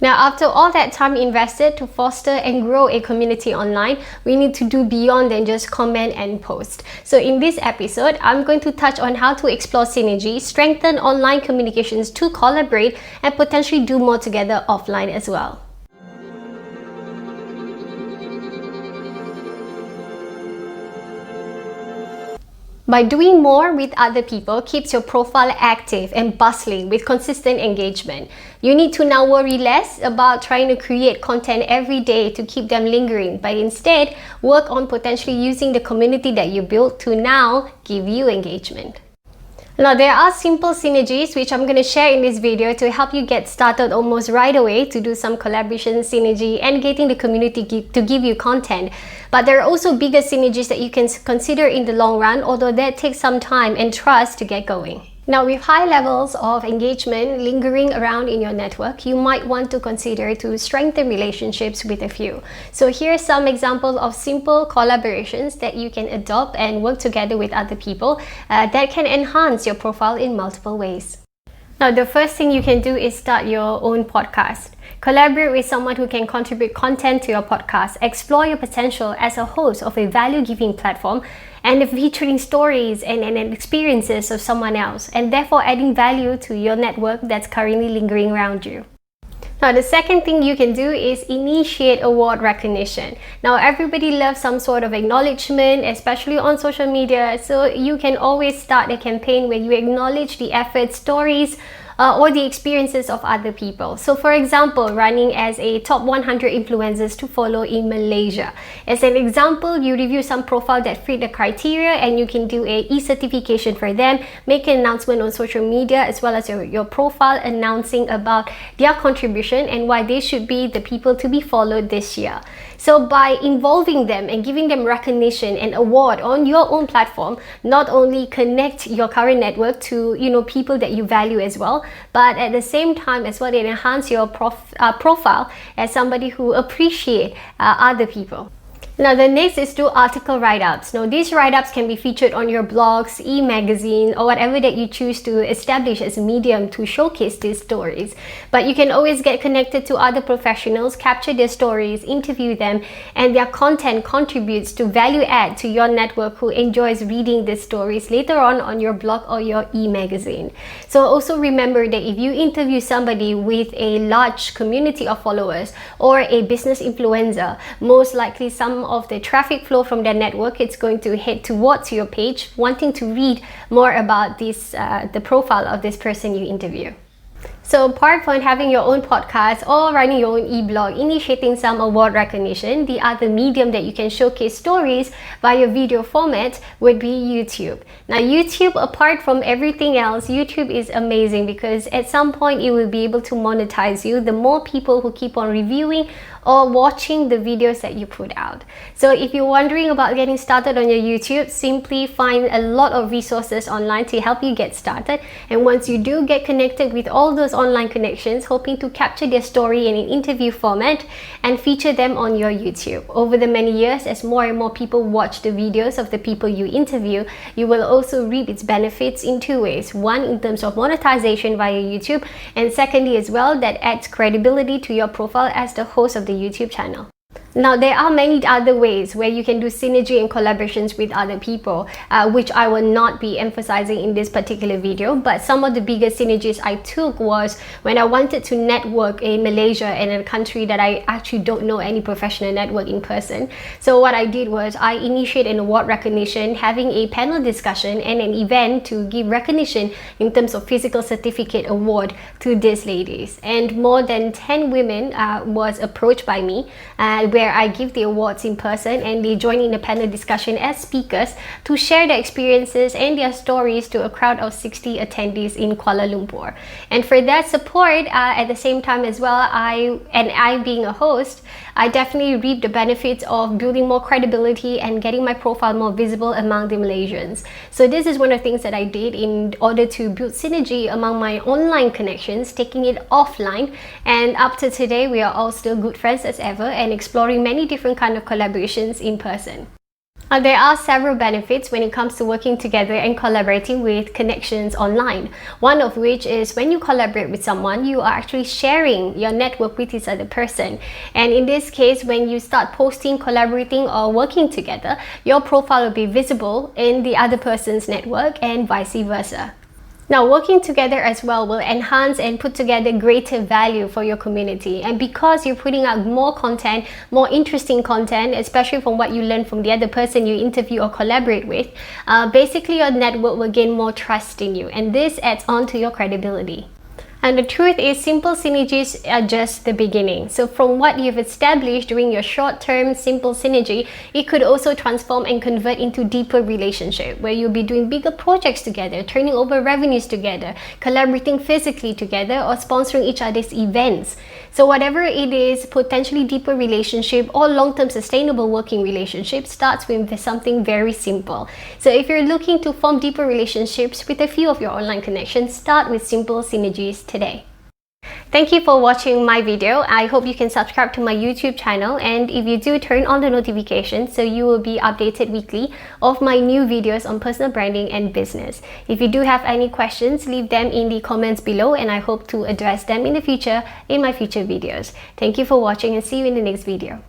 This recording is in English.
Now, after all that time invested to foster and grow a community online, we need to do beyond than just comment and post. So in this episode, I'm going to touch on how to explore synergy, strengthen online communications to collaborate, and potentially do more together offline as well. By doing more with other people keeps your profile active and bustling with consistent engagement. You need to now worry less about trying to create content every day to keep them lingering, but instead work on potentially using the community that you built to now give you engagement. Now, there are simple synergies which I'm going to share in this video to help you get started almost right away to do some collaboration synergy and getting the community to give you content. But there are also bigger synergies that you can consider in the long run, although that takes some time and trust to get going. Now, with high levels of engagement lingering around in your network, you might want to consider to strengthen relationships with a few. So here are some examples of simple collaborations that you can adopt and work together with other people that can enhance your profile in multiple ways. Now, the first thing you can do is start your own podcast. Collaborate with someone who can contribute content to your podcast. Explore your potential as a host of a value-giving platform and featuring stories and experiences of someone else, and therefore adding value to your network that's currently lingering around you. Now, the second thing you can do is initiate award recognition. Now, everybody loves some sort of acknowledgement, especially on social media, so you can always start a campaign where you acknowledge the efforts, stories, or the experiences of other people. So for example, running as a top 100 influencers to follow in Malaysia. As an example, you review some profile that fit the criteria and you can do a e-certification for them, make an announcement on social media as well as your profile announcing about their contribution and why they should be the people to be followed this year. So by involving them and giving them recognition and award on your own platform, not only connect your current network to people that you value as well, but at the same time as well, it enhance your profile as somebody who appreciate other people. Now, the next is do article write-ups. Now, these write-ups can be featured on your blogs, e-magazine, or whatever that you choose to establish as a medium to showcase these stories. But you can always get connected to other professionals, capture their stories, interview them, and their content contributes to value add to your network who enjoys reading these stories later on your blog or your e-magazine. So also remember that if you interview somebody with a large community of followers or a business influencer, most likely some of the traffic flow from their network, it's going to head towards your page, wanting to read more about the profile of this person you interview. So apart from having your own podcast or running your own e-blog, initiating some award recognition, the other medium that you can showcase stories via video format would be YouTube. Now, YouTube, apart from everything else, YouTube is amazing because at some point it will be able to monetize you the more people who keep on reviewing or watching the videos that you put out. So if you're wondering about getting started on your YouTube, simply find a lot of resources online to help you get started. And once you do get connected with all those online connections, hoping to capture their story in an interview format and feature them on your YouTube. Over the many years, as more and more people watch the videos of the people you interview, you will also reap its benefits in two ways. One, in terms of monetization via YouTube, and secondly as well, that adds credibility to your profile as the host of the YouTube channel. Now, there are many other ways where you can do synergy and collaborations with other people, which I will not be emphasizing in this particular video, but some of the biggest synergies I took was when I wanted to network in Malaysia and in a country that I actually don't know any professional network in person. So what I did was I initiated an award recognition, having a panel discussion and an event to give recognition in terms of physical certificate award to these ladies. And more than 10 women was approached by me where I give the awards in person and they join in a panel discussion as speakers to share their experiences and their stories to a crowd of 60 attendees in Kuala Lumpur. And for that support, at the same time as well, I being a host, I definitely reap the benefits of building more credibility and getting my profile more visible among the Malaysians. So this is one of the things that I did in order to build synergy among my online connections, taking it offline, and up to today we are all still good friends as ever and exploring many different kind of collaborations in person. There are several benefits when it comes to working together and collaborating with connections online. One of which is when you collaborate with someone, you are actually sharing your network with this other person. And in this case, when you start posting, collaborating, or working together, your profile will be visible in the other person's network and vice versa. Now, working together as well will enhance and put together greater value for your community. And because you're putting out more content, more interesting content, especially from what you learn from the other person you interview or collaborate with, basically your network will gain more trust in you. And this adds on to your credibility. And the truth is, simple synergies are just the beginning. So from what you've established during your short-term simple synergy, it could also transform and convert into deeper relationship where you'll be doing bigger projects together, turning over revenues together, collaborating physically together, or sponsoring each other's events. So whatever it is, potentially deeper relationship or long-term sustainable working relationship starts with something very simple. So if you're looking to form deeper relationships with a few of your online connections, start with simple synergies today. Thank you for watching my video. I hope you can subscribe to my YouTube channel, and if you do, turn on the notifications so you will be updated weekly of my new videos on personal branding and business. If you do have any questions, leave them in the comments below and I hope to address them in the future in my future videos. Thank you for watching and see you in the next video.